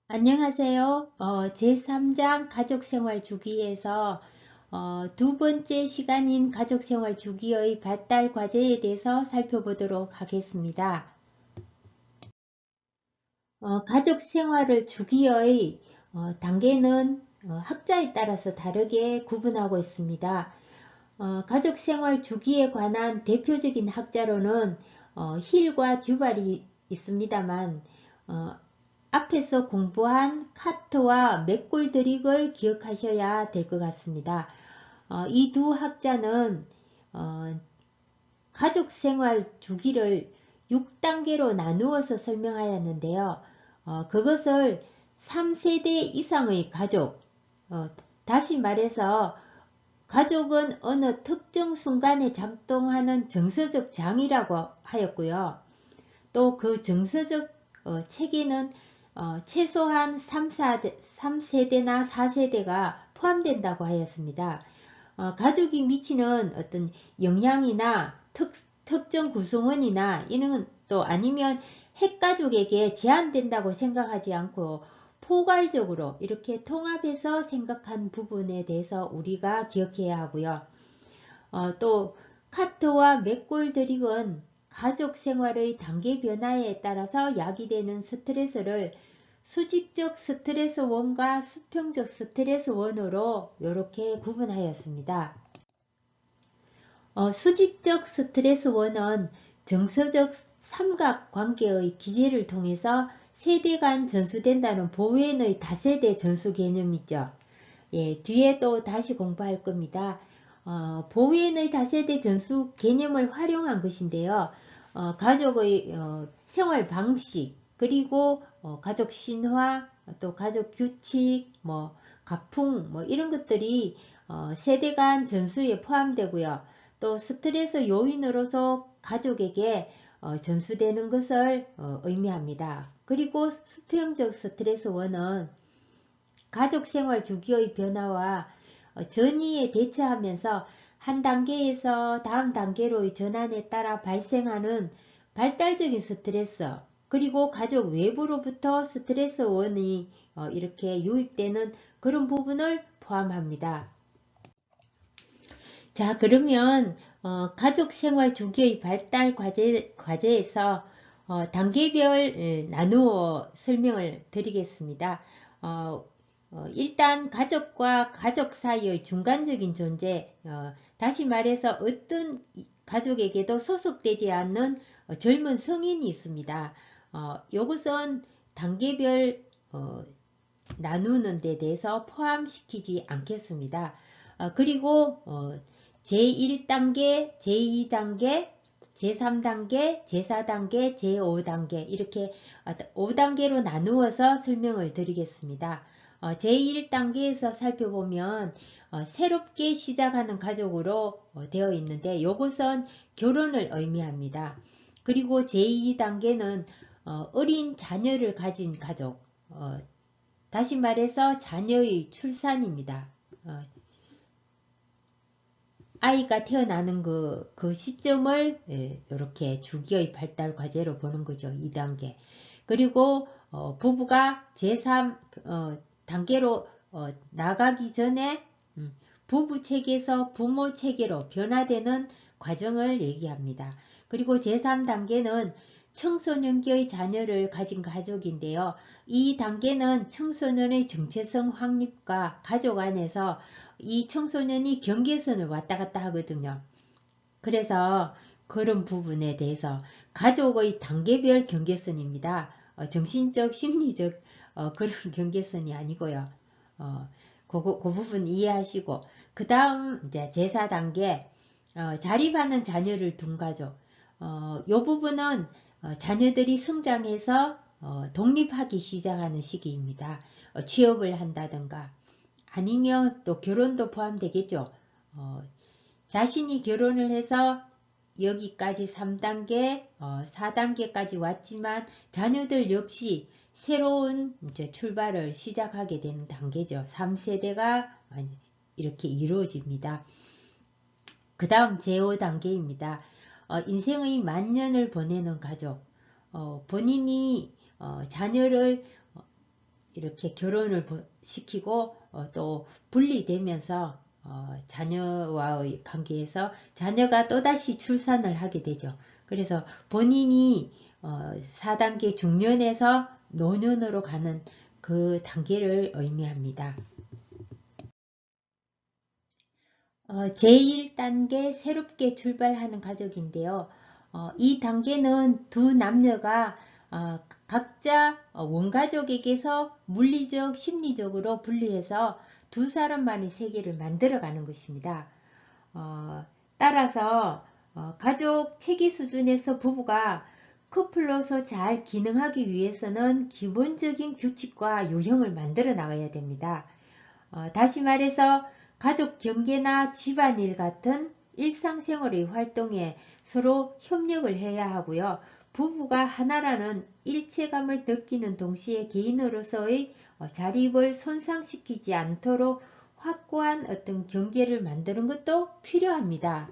안녕하세요. 제3장 가족생활 주기에서 두 번째 시간인 가족생활 주기의 발달 과제에 대해서 살펴보도록 하겠습니다. 가족생활을 주기의 단계는 학자에 따라서 다르게 구분하고 있습니다. 가족생활 주기에 관한 대표적인 학자로는 힐과 듀발이 있습니다만 앞에서 공부한 카트와 맥골드릭을 기억하셔야 될 것 같습니다. 이 두 학자는 어, 가족생활 주기를 6단계로 나누어서 설명하였는데요. 그것을 3세대 이상의 가족, 다시 말해서 가족은 어느 특정 순간에 작동하는 정서적 장이라고 하였고요. 또 그 정서적 체계는 최소한 3세대나 4세대가 포함된다고 하였습니다. 가족이 미치는 어떤 영향이나 특정 구성원이나 이는 또 아니면 핵가족에게 제한된다고 생각하지 않고 포괄적으로 이렇게 통합해서 생각한 부분에 대해서 우리가 기억해야 하고요. 또 카트와 맥골드릭은 가족 생활의 단계 변화에 따라서 야기되는 스트레스를 수직적 스트레스 원과 수평적 스트레스 원으로 이렇게 구분하였습니다. 수직적 스트레스 원은 정서적 삼각관계의 기제를 통해서 세대 간 전수된다는 보웬의 다세대 전수 개념이죠. 예, 뒤에 또 다시 공부할 겁니다. 보웬의 다세대 전수 개념을 활용한 것인데요. 가족의 생활 방식, 그리고 가족 신화, 또 가족 규칙, 뭐 가풍, 뭐 이런 것들이 세대 간 전수에 포함되고요. 또 스트레스 요인으로서 가족에게 전수되는 것을 의미합니다. 그리고 수평적 스트레스 원은 가족생활 주기의 변화와 전이에 대처하면서 한 단계에서 다음 단계로의 전환에 따라 발생하는 발달적인 스트레스, 그리고 가족 외부로부터 스트레스 원이 이렇게 유입되는 그런 부분을 포함합니다. 자, 그러면 가족생활 주기의 발달 과제에서 단계별 나누어 설명을 드리겠습니다. 어, 일단 가족과 가족 사이의 중간적인 존재, 다시 말해서 어떤 가족에게도 소속되지 않는 젊은 성인이 있습니다. 이것은 단계별 나누는 데 대해서 포함시키지 않겠습니다. 그리고 제1단계, 제2단계, 제3단계, 제4단계, 제5단계 이렇게 5단계로 나누어서 설명을 드리겠습니다. 제1단계에서 살펴보면 새롭게 시작하는 가족으로 되어 있는데 이것은 결혼을 의미합니다. 그리고 제2단계는 어린 자녀를 가진 가족, 다시 말해서 자녀의 출산입니다. 아이가 태어나는 그 시점을 이렇게 주기의 발달 과제로 보는 거죠. 2단계. 그리고 부부가 제3 단계로 나가기 전에 부부 체계에서 부모 체계로 변화되는 과정을 얘기합니다. 그리고 제3단계는 청소년기의 자녀를 가진 가족인데요. 이 단계는 청소년의 정체성 확립과 가족 안에서 이 청소년이 경계선을 왔다 갔다 하거든요. 그래서 그런 부분에 대해서 가족의 단계별 경계선입니다. 정신적, 심리적 그런 경계선이 아니고요. 그 부분 이해하시고 그 다음 이제 제4단계 자립하는 자녀를 둔 가족, 이 부분은 자녀들이 성장해서 독립하기 시작하는 시기입니다. 취업을 한다든가 아니면 또 결혼도 포함되겠죠. 자신이 결혼을 해서 여기까지 3단계, 4단계까지 왔지만 자녀들 역시 새로운 이제 출발을 시작하게 되는 단계죠. 3세대가 이렇게 이루어집니다. 그 다음 제5단계입니다. 인생의 만년을 보내는 가족, 본인이 자녀를 이렇게 결혼을 시키고 또 분리되면서 자녀와의 관계에서 자녀가 또다시 출산을 하게 되죠. 그래서 본인이 4단계 중년에서 노년으로 가는 그 단계를 의미합니다. 제1단계 새롭게 출발하는 가족인데요. 이 단계는 두 남녀가 각자 원가족에게서 물리적, 심리적으로 분리해서 두 사람만의 세계를 만들어가는 것입니다. 따라서 가족 체계 수준에서 부부가 커플로서 잘 기능하기 위해서는 기본적인 규칙과 유형을 만들어 나가야 됩니다. 다시 말해서 가족 경계나 집안일 같은 일상생활의 활동에 서로 협력을 해야 하고요. 부부가 하나라는 일체감을 느끼는 동시에 개인으로서의 자립을 손상시키지 않도록 확고한 어떤 경계를 만드는 것도 필요합니다.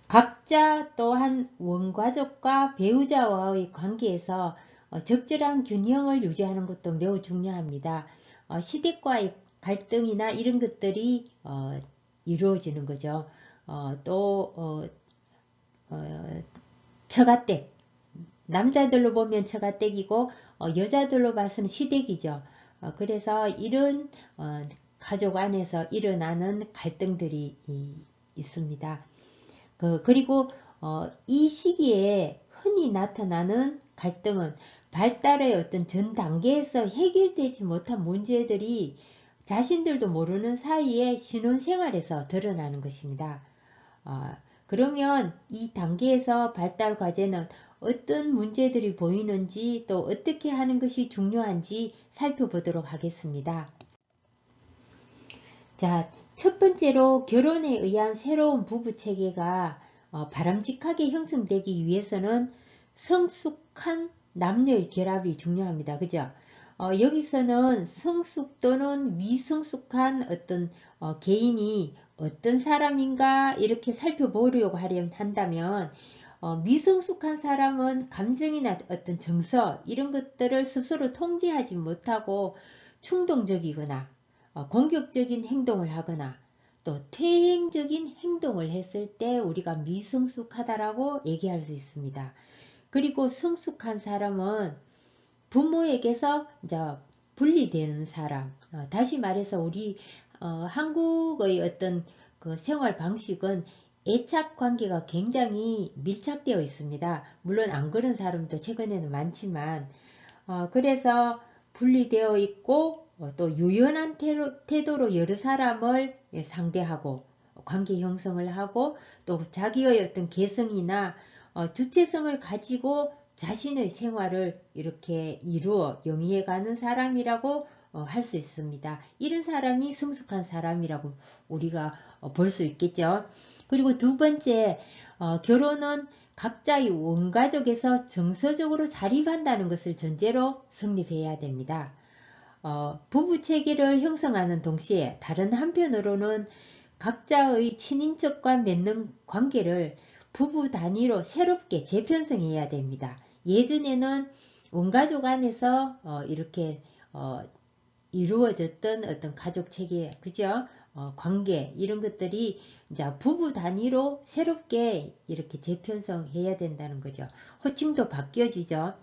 각자 또한 원가족과 배우자와의 관계에서 적절한 균형을 유지하는 것도 매우 중요합니다. 시댁과의 갈등이나 이런 것들이 이루어지는 거죠. 또 처가댁, 남자들로 보면 처가댁이고 여자들로 봐서는 시댁이죠. 그래서 이런 가족 안에서 일어나는 갈등들이 있습니다. 그리고 이 시기에 흔히 나타나는 갈등은 발달의 어떤 전 단계에서 해결되지 못한 문제들이 자신들도 모르는 사이에 신혼생활에서 드러나는 것입니다. 그러면 이 단계에서 발달 과제는 어떤 문제들이 보이는지 또 어떻게 하는 것이 중요한지 살펴보도록 하겠습니다. 자, 첫 번째로 결혼에 의한 새로운 부부 체계가 바람직하게 형성되기 위해서는 성숙한 남녀의 결합이 중요합니다. 그죠? 여기서는 성숙 또는 미성숙한 어떤 개인이 어떤 사람인가 이렇게 살펴보려고 한다면 미성숙한 사람은 감정이나 어떤 정서 이런 것들을 스스로 통제하지 못하고 충동적이거나 공격적인 행동을 하거나 또 퇴행적인 행동을 했을 때 우리가 미성숙하다라고 얘기할 수 있습니다. 그리고 성숙한 사람은 부모에게서 이제 분리되는 사람. 다시 말해서 우리 한국의 어떤 그 생활 방식은 애착 관계가 굉장히 밀착되어 있습니다. 물론 안 그런 사람도 최근에는 많지만 그래서 분리되어 있고 또 유연한 태도로 여러 사람을 상대하고 관계 형성을 하고 또 자기의 어떤 개성이나 주체성을 가지고 자신의 생활을 이렇게 이루어 영위해가는 사람이라고 할 수 있습니다. 이런 사람이 성숙한 사람이라고 우리가 볼 수 있겠죠. 그리고 두 번째, 결혼은 각자의 원가족에서 정서적으로 자립한다는 것을 전제로 성립해야 됩니다. 부부 체계를 형성하는 동시에 다른 한편으로는 각자의 친인척과 맺는 관계를 부부 단위로 새롭게 재편성해야 됩니다. 예전에는 원가족 안에서 이렇게 이루어졌던 어떤 가족 체계, 그죠? 관계 이런 것들이 이제 부부 단위로 새롭게 이렇게 재편성해야 된다는 거죠. 호칭도 바뀌어지죠.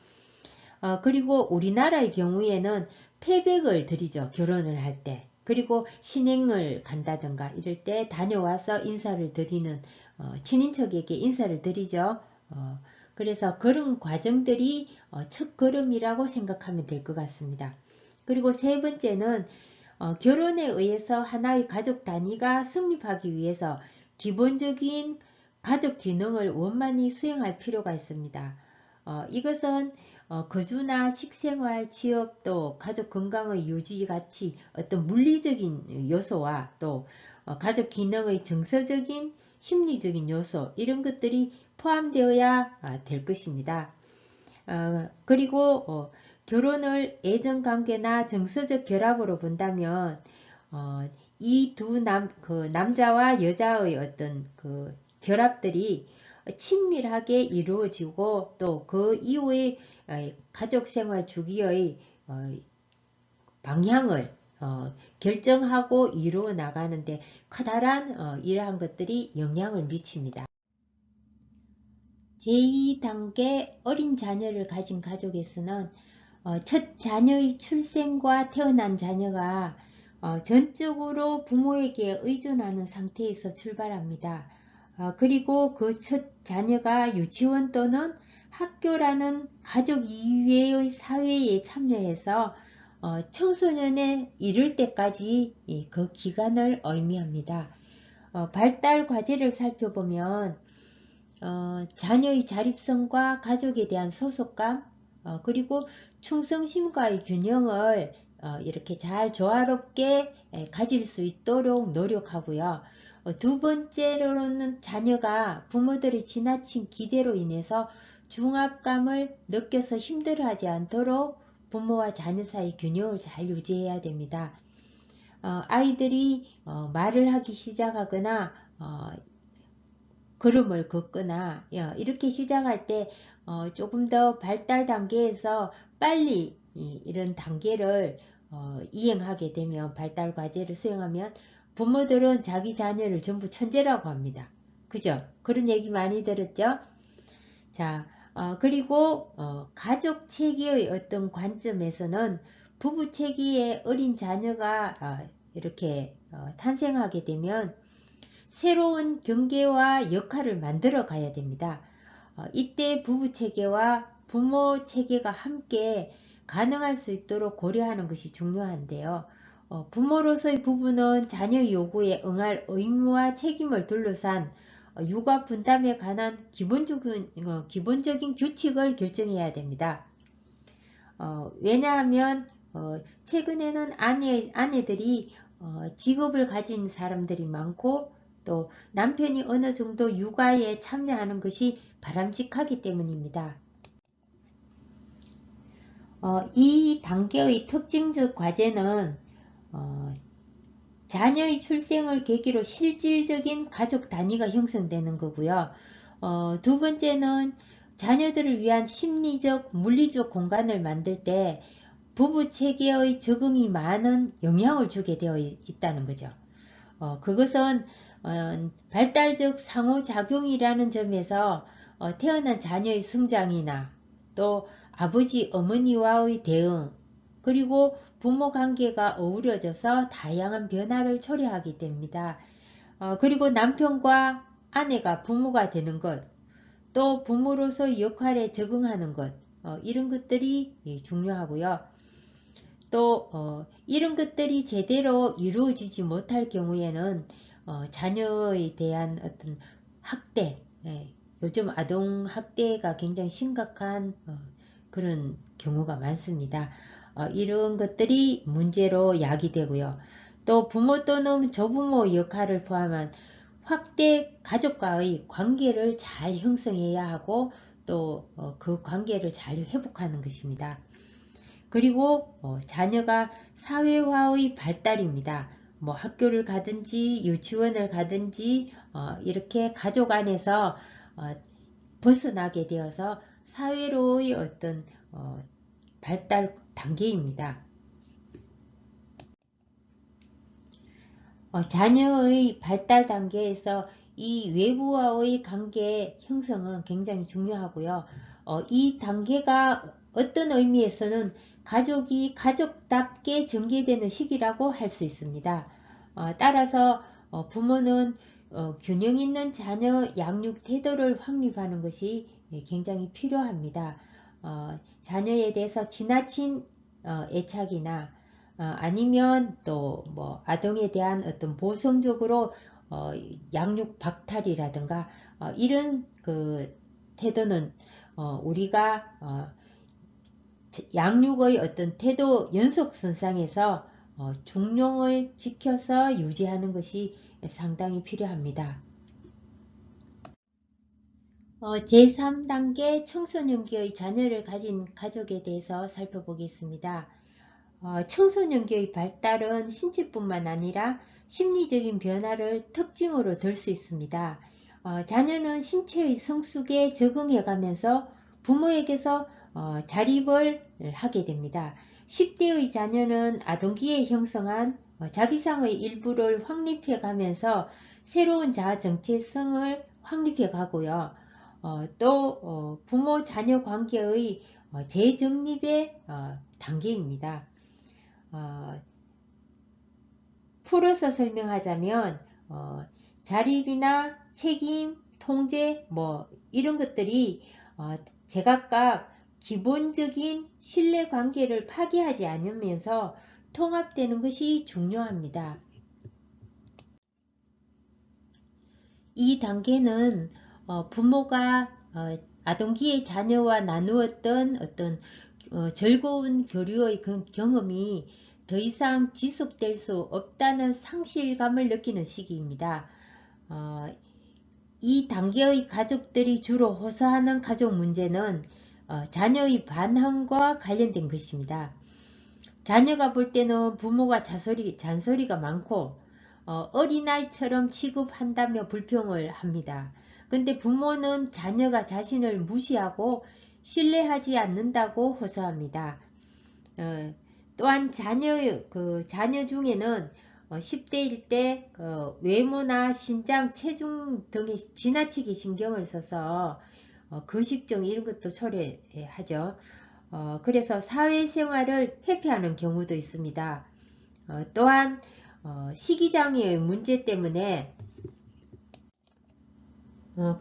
그리고 우리나라의 경우에는 패백을 드리죠. 결혼을 할 때. 그리고 신행을 간다든가 이럴 때 다녀와서 인사를 드리는 친인척에게 인사를 드리죠. 그래서 그런 과정들이 첫 걸음이라고 생각하면 될 것 같습니다. 그리고 세 번째는 결혼에 의해서 하나의 가족 단위가 성립하기 위해서 기본적인 가족 기능을 원만히 수행할 필요가 있습니다. 이것은 거주나 식생활, 취업, 또 가족 건강의 유지 같이 어떤 물리적인 요소와 또 가족 기능의 정서적인, 심리적인 요소 이런 것들이 포함되어야 될 것입니다. 그리고 결혼을 애정관계나 정서적 결합으로 본다면 이 두 남자와 여자의 어떤 결합들이 친밀하게 이루어지고 또 그 이후에 가족생활 주기의 방향을 결정하고 이루어 나가는데 커다란 이러한 것들이 영향을 미칩니다. 제2단계 어린 자녀를 가진 가족에서는 첫 자녀의 출생과 태어난 자녀가 전적으로 부모에게 의존하는 상태에서 출발합니다. 그리고 그 첫 자녀가 유치원 또는 학교라는 가족 이외의 사회에 참여해서 청소년에 이를 때까지 그 기간을 의미합니다. 발달 과제를 살펴보면 자녀의 자립성과 가족에 대한 소속감, 그리고 충성심과의 균형을 이렇게 잘 조화롭게 가질 수 있도록 노력하고요. 두 번째로는 자녀가 부모들의 지나친 기대로 인해서 중압감을 느껴서 힘들어하지 않도록 부모와 자녀 사이 균형을 잘 유지해야 됩니다. 아이들이 말을 하기 시작하거나 걸음을 걷거나 이렇게 시작할 때 조금 더 발달 단계에서 빨리 이런 단계를 이행하게 되면, 발달 과제를 수행하면 부모들은 자기 자녀를 전부 천재라고 합니다. 그죠? 그런 얘기 많이 들었죠? 자, 그리고 가족 체계의 어떤 관점에서는 부부 체계의 어린 자녀가 이렇게 탄생하게 되면 새로운 경계와 역할을 만들어 가야 됩니다. 이때 부부 체계와 부모 체계가 함께 가능할 수 있도록 고려하는 것이 중요한데요. 부모로서의 부부는 자녀의 요구에 응할 의무와 책임을 둘러싼 육아 분담에 관한 기본적인 규칙을 결정해야 됩니다. 왜냐하면 최근에는 아내들이 직업을 가진 사람들이 많고 또 남편이 어느 정도 육아에 참여하는 것이 바람직하기 때문입니다. 이 단계의 특징적 과제는 자녀의 출생을 계기로 실질적인 가족 단위가 형성되는 거고요. 두 번째는 자녀들을 위한 심리적, 물리적 공간을 만들 때 부부 체계의 적응이 많은 영향을 주게 되어 있다는 거죠. 그것은 발달적 상호작용이라는 점에서 태어난 자녀의 성장이나 또 아버지, 어머니와의 대응, 그리고 부모 관계가 어우러져서 다양한 변화를 초래하게 됩니다. 그리고 남편과 아내가 부모가 되는 것, 또 부모로서의 역할에 적응하는 것, 이런 것들이 중요하고요. 또 이런 것들이 제대로 이루어지지 못할 경우에는 자녀에 대한 어떤 학대, 요즘 아동학대가 굉장히 심각한 그런 경우가 많습니다. 이런 것들이 문제로 야기되고요. 또 부모 또는 조부모 역할을 포함한 확대 가족과의 관계를 잘 형성해야 하고 또 그 관계를 잘 회복하는 것입니다. 그리고 자녀가 사회화의 발달입니다. 뭐 학교를 가든지 유치원을 가든지 이렇게 가족 안에서 벗어나게 되어서 사회로의 어떤 발달 단계입니다. 자녀의 발달 단계에서 이 외부와의 관계 형성은 굉장히 중요하고요. 이 단계가 어떤 의미에서는 가족이 가족답게 전개되는 시기라고 할 수 있습니다. 따라서 부모는 균형 있는 자녀 양육 태도를 확립하는 것이 굉장히 필요합니다. 자녀에 대해서 지나친 애착이나 아니면 또 뭐 아동에 대한 어떤 모성적으로 양육 박탈이라든가 이런 그 태도는 우리가 양육의 어떤 태도 연속선상에서 중용을 지켜서 유지하는 것이 상당히 필요합니다. 제3단계 청소년기의 자녀를 가진 가족에 대해서 살펴보겠습니다. 청소년기의 발달은 신체뿐만 아니라 심리적인 변화를 특징으로 들 수 있습니다. 자녀는 신체의 성숙에 적응해가면서 부모에게서 자립을 하게 됩니다. 10대의 자녀는 아동기에 형성한 자기상의 일부를 확립해 가면서 새로운 자아 정체성을 확립해 가고요. 또 부모 자녀 관계의 재정립의 단계입니다. 풀어서 설명하자면 자립이나 책임, 통제 이런 것들이 제각각 기본적인 신뢰관계를 파괴하지 않으면서 통합되는 것이 중요합니다. 이 단계는 부모가 아동기의 자녀와 나누었던 어떤 즐거운 교류의 그 경험이 더 이상 지속될 수 없다는 상실감을 느끼는 시기입니다. 이 단계의 가족들이 주로 호소하는 가족 문제는 자녀의 반항과 관련된 것입니다. 자녀가 볼 때는 부모가 잔소리가 많고 어린아이처럼 취급한다며 불평을 합니다. 근데 부모는 자녀가 자신을 무시하고 신뢰하지 않는다고 호소합니다. 또한 자녀 중에는 10대일 때 외모나 신장, 체중 등에 지나치게 신경을 써서 거식증 이런 것도 초래하죠. 그래서 사회생활을 회피하는 경우도 있습니다. 또한 식이장애의 문제 때문에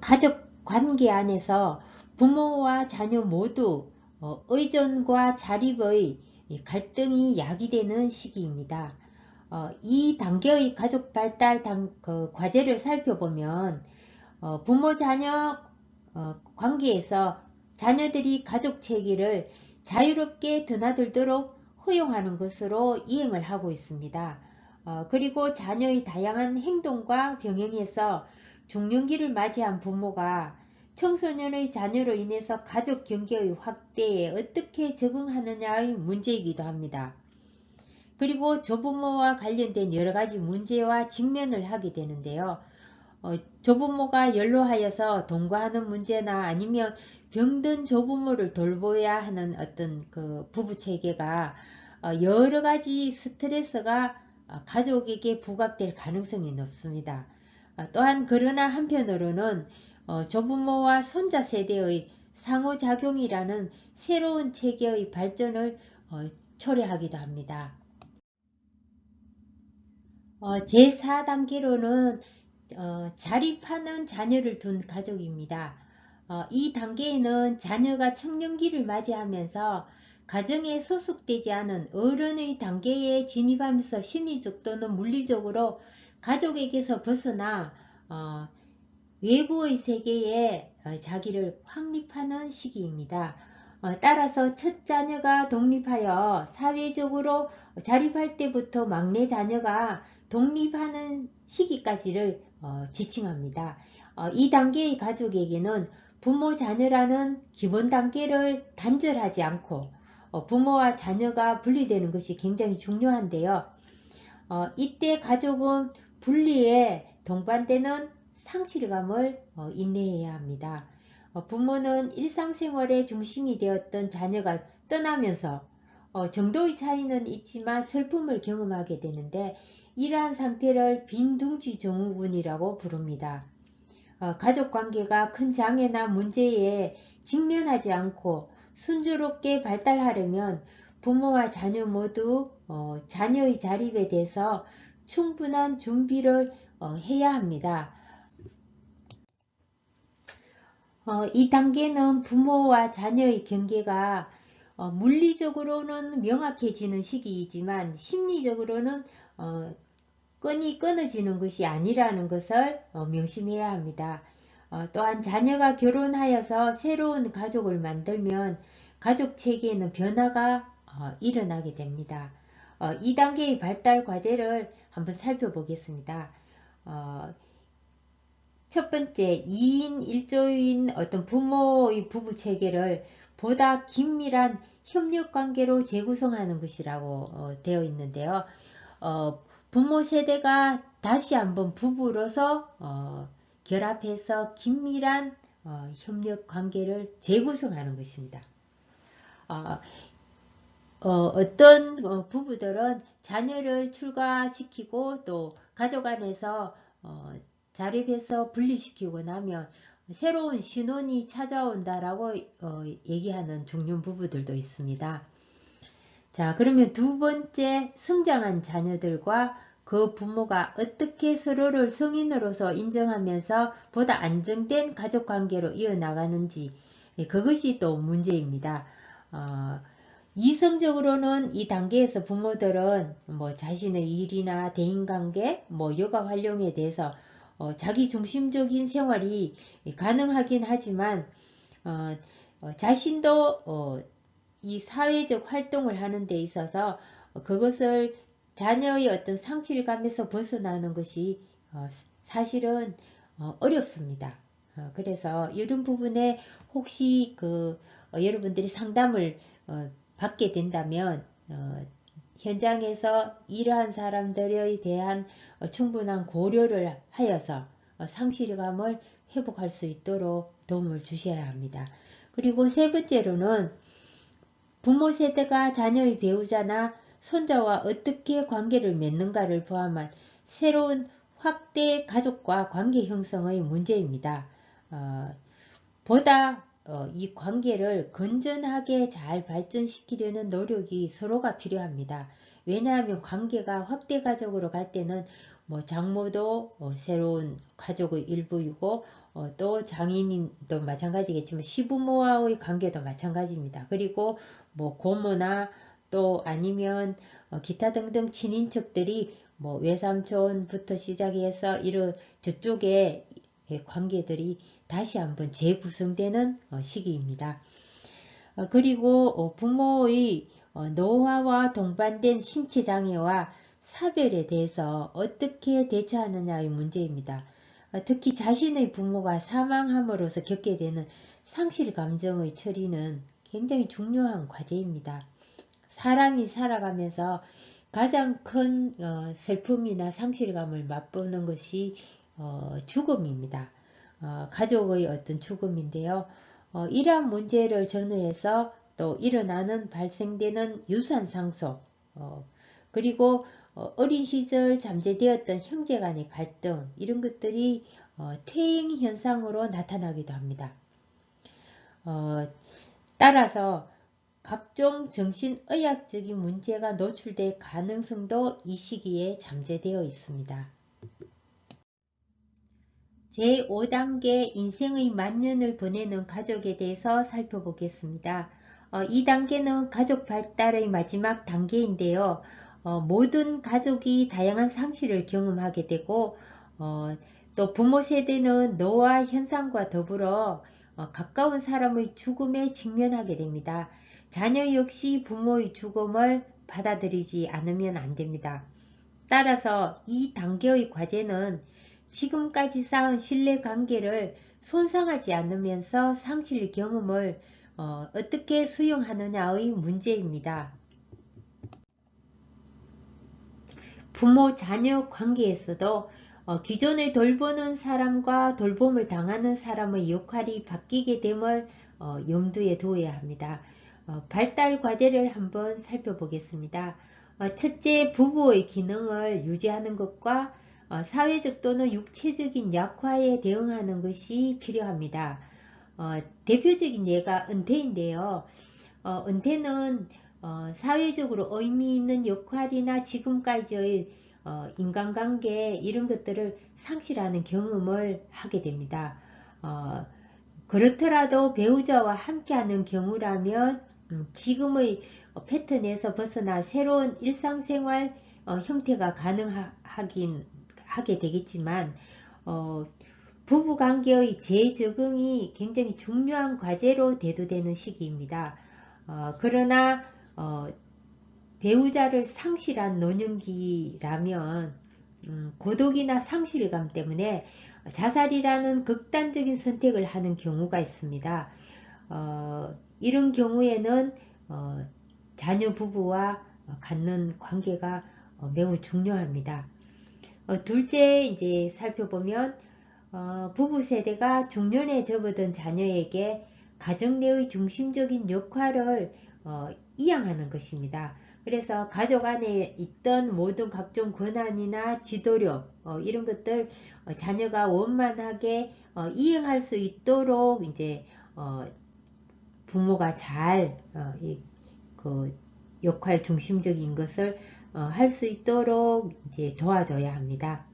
가족 관계 안에서 부모와 자녀 모두 의존과 자립의 갈등이 야기되는 시기입니다. 이 단계의 가족 발달 과제를 살펴보면 부모 자녀 관계에서 자녀들이 가족 체계를 자유롭게 드나들도록 허용하는 것으로 이행을 하고 있습니다. 그리고 자녀의 다양한 행동과 병행해서 중년기를 맞이한 부모가 청소년의 자녀로 인해서 가족 경계의 확대에 어떻게 적응하느냐의 문제이기도 합니다. 그리고 조부모와 관련된 여러가지 문제와 직면을 하게 되는데요. 조부모가 연로하여서 동거하는 문제나 아니면 병든 조부모를 돌보아야 하는 어떤 그 부부체계가 여러가지 스트레스가 가족에게 부각될 가능성이 높습니다. 또한 그러나 한편으로는 조부모와 손자 세대의 상호작용이라는 새로운 체계의 발전을 초래하기도 합니다. 제4단계로는 자립하는 자녀를 둔 가족입니다. 이 단계에는 자녀가 청년기를 맞이하면서 가정에 소속되지 않은 어른의 단계에 진입하면서 심리적 또는 물리적으로 가족에게서 벗어나 외부의 세계에 자기를 확립하는 시기입니다. 따라서 첫 자녀가 독립하여 사회적으로 자립할 때부터 막내 자녀가 독립하는 시기까지를 지칭합니다. 이 단계의 가족에게는 부모 자녀라는 기본 단계를 단절하지 않고 부모와 자녀가 분리되는 것이 굉장히 중요한데요. 이때 가족은 분리에 동반되는 상실감을 인내해야 합니다. 부모는 일상생활의 중심이 되었던 자녀가 떠나면서 정도의 차이는 있지만 슬픔을 경험하게 되는데 이러한 상태를 빈둥지 증후군이라고 부릅니다. 가족관계가 큰 장애나 문제에 직면하지 않고 순조롭게 발달하려면 부모와 자녀 모두 자녀의 자립에 대해서 충분한 준비를 해야 합니다. 이 단계는 부모와 자녀의 경계가 물리적으로는 명확해지는 시기이지만 심리적으로는 끈이 끊어지는 것이 아니라는 것을 명심해야 합니다. 또한 자녀가 결혼하여서 새로운 가족을 만들면 가족 체계에는 변화가 일어나게 됩니다. 이 단계의 발달 과제를 한번 살펴보겠습니다. 첫 번째, 2인 1조인 어떤 부모의 부부 체계를 보다 긴밀한 협력관계로 재구성하는 것이라고 되어 있는데요. 부모 세대가 다시 한번 부부로서 결합해서 긴밀한 협력관계를 재구성하는 것입니다. 어떤 부부들은 자녀를 출가시키고 또 가족 안에서 자립해서 분리시키고 나면 새로운 신혼이 찾아온다라고 얘기하는 중년 부부들도 있습니다. 자, 그러면 두 번째, 성장한 자녀들과 그 부모가 어떻게 서로를 성인으로서 인정하면서 보다 안정된 가족관계로 이어나가는지, 그것이 또 문제입니다. 이성적으로는 이 단계에서 부모들은 뭐 자신의 일이나 대인관계, 뭐 여가 활용에 대해서 자기 중심적인 생활이 가능하긴 하지만 자신도 이 사회적 활동을 하는 데 있어서 그것을 자녀의 어떤 상실감에서 벗어나는 것이 사실은 어렵습니다. 그래서 이런 부분에 혹시 여러분들이 상담을 받게 된다면 현장에서 이러한 사람들에 대한 충분한 고려를 하여서 상실감을 회복할 수 있도록 도움을 주셔야 합니다. 그리고 세 번째로는 부모 세대가 자녀의 배우자나 손자와 어떻게 관계를 맺는가를 포함한 새로운 확대 가족과 관계 형성의 문제입니다. 보다 이 관계를 건전하게 잘 발전시키려는 노력이 서로가 필요합니다. 왜냐하면 관계가 확대 가족으로 갈 때는 뭐 장모도 새로운 가족의 일부이고 또 장인도 마찬가지겠지만 시부모와의 관계도 마찬가지입니다. 그리고 뭐 고모나 또 아니면 기타 등등 친인척들이 뭐 외삼촌부터 시작해서 이런 저쪽에 관계들이 다시 한번 재구성되는 시기입니다. 그리고 부모의 노화와 동반된 신체장애와 사별에 대해서 어떻게 대처하느냐의 문제입니다. 특히 자신의 부모가 사망함으로써 겪게 되는 상실 감정의 처리는 굉장히 중요한 과제입니다. 사람이 살아가면서 가장 큰 슬픔이나 상실감을 맛보는 것이 죽음입니다. 가족의 어떤 죽음인데요. 이러한 문제를 전후해서 또 일어나는 발생되는 유산상속 그리고 어린 시절 잠재되었던 형제간의 갈등 이런 것들이 퇴행 현상으로 나타나기도 합니다. 따라서 각종 정신의학적인 문제가 노출될 가능성도 이 시기에 잠재되어 있습니다. 제5단계 인생의 만년을 보내는 가족에 대해서 살펴보겠습니다. 이 단계는 가족 발달의 마지막 단계인데요. 모든 가족이 다양한 상실을 경험하게 되고 또 부모 세대는 노화 현상과 더불어 가까운 사람의 죽음에 직면하게 됩니다. 자녀 역시 부모의 죽음을 받아들이지 않으면 안 됩니다. 따라서 이 단계의 과제는 지금까지 쌓은 신뢰관계를 손상하지 않으면서 상실 경험을 어떻게 수용하느냐의 문제입니다. 부모-자녀 관계에서도 기존에 돌보는 사람과 돌봄을 당하는 사람의 역할이 바뀌게 됨을 염두에 두어야 합니다. 발달 과제를 한번 살펴보겠습니다. 첫째, 부부의 기능을 유지하는 것과 사회적 또는 육체적인 약화에 대응하는 것이 필요합니다. 대표적인 예가 은퇴인데요. 은퇴는 사회적으로 의미 있는 역할이나 지금까지의 인간관계 이런 것들을 상실하는 경험을 하게 됩니다. 그렇더라도 배우자와 함께하는 경우라면 지금의 패턴에서 벗어나 새로운 일상생활 형태가 하게 되겠지만 부부관계의 재적응이 굉장히 중요한 과제로 대두되는 시기입니다. 그러나 배우자를 상실한 노년기라면 고독이나 상실감 때문에 자살이라는 극단적인 선택을 하는 경우가 있습니다. 이런 경우에는 자녀 부부와 갖는 관계가 매우 중요합니다. 둘째 이제 살펴보면 부부 세대가 중년에 접어든 자녀에게 가정 내의 중심적인 역할을 이양하는 것입니다. 그래서 가족 안에 있던 모든 각종 권한이나 지도력 이런 것들 자녀가 원만하게 이행할 수 있도록 이제 부모가 잘 그 역할 중심적인 것을 할 수 있도록 이제 도와줘야 합니다.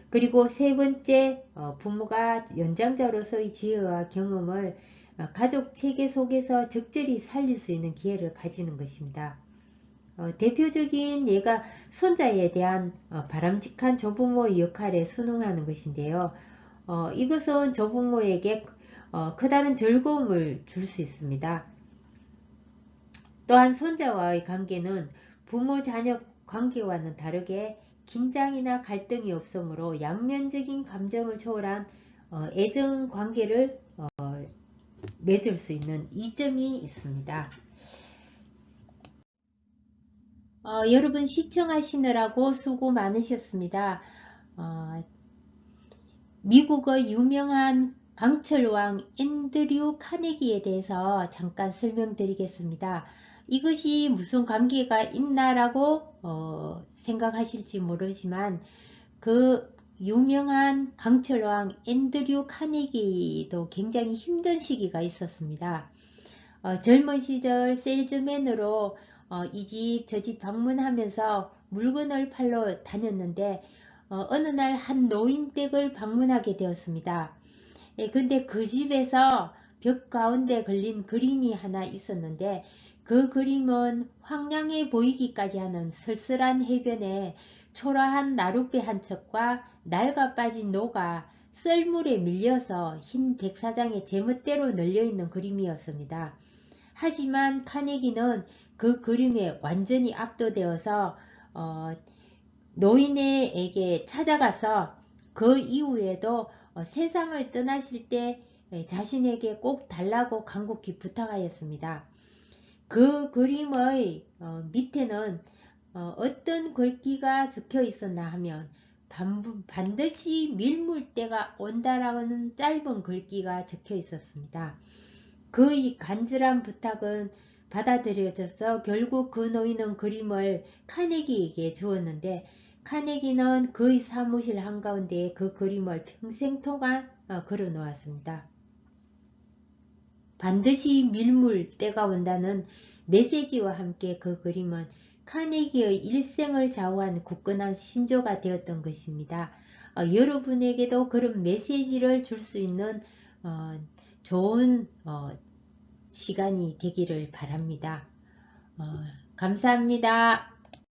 그리고 세 번째, 부모가 연장자로서의 지혜와 경험을 가족 체계 속에서 적절히 살릴 수 있는 기회를 가지는 것입니다. 대표적인 예가 손자에 대한 바람직한 조부모의 역할에 순응하는 것인데요. 이것은 조부모에게 커다란 즐거움을 줄 수 있습니다. 또한 손자와의 관계는 부모-자녀 관계와는 다르게 긴장이나 갈등이 없으므로 양면적인 감정을 초월한 애정 관계를 맺을 수 있는 이점이 있습니다. 여러분 시청하시느라고 수고 많으셨습니다. 미국의 유명한 강철왕 앤드류 카네기에 대해서 잠깐 설명드리겠습니다. 이것이 무슨 관계가 있나라고 생각하실지 모르지만 그 유명한 강철왕 앤드류 카네기도 굉장히 힘든 시기가 있었습니다. 젊은 시절 셀즈맨으로 이 집 저 집 방문하면서 물건을 팔러 다녔는데 어느 날 한 노인댁을 방문하게 되었습니다. 근데 그 집에서 벽 가운데 걸린 그림이 하나 있었는데 그 그림은 황량해 보이기까지 하는 쓸쓸한 해변에 초라한 나룻배 한 척과 낡아 빠진 노가 썰물에 밀려서 흰 백사장에 제멋대로 널려있는 그림이었습니다. 하지만 카네기는 그 그림에 완전히 압도되어서 노인에게 찾아가서 그 이후에도 세상을 떠나실 때 자신에게 꼭 달라고 간곡히 부탁하였습니다. 그 그림의 밑에는 어떤 글귀가 적혀 있었나 하면 반드시 밀물 때가 온다라는 짧은 글귀가 적혀 있었습니다. 그의 간절한 부탁은 받아들여져서 결국 그 노인은 그림을 카네기에게 주었는데 카네기는 그의 사무실 한가운데에 그 그림을 평생 동안 걸어 놓았습니다. 반드시 밀물 때가 온다는 메시지와 함께 그 그림은 카네기의 일생을 좌우한 굳건한 신조가 되었던 것입니다. 여러분에게도 그런 메시지를 줄 수 있는 좋은 시간이 되기를 바랍니다. 감사합니다.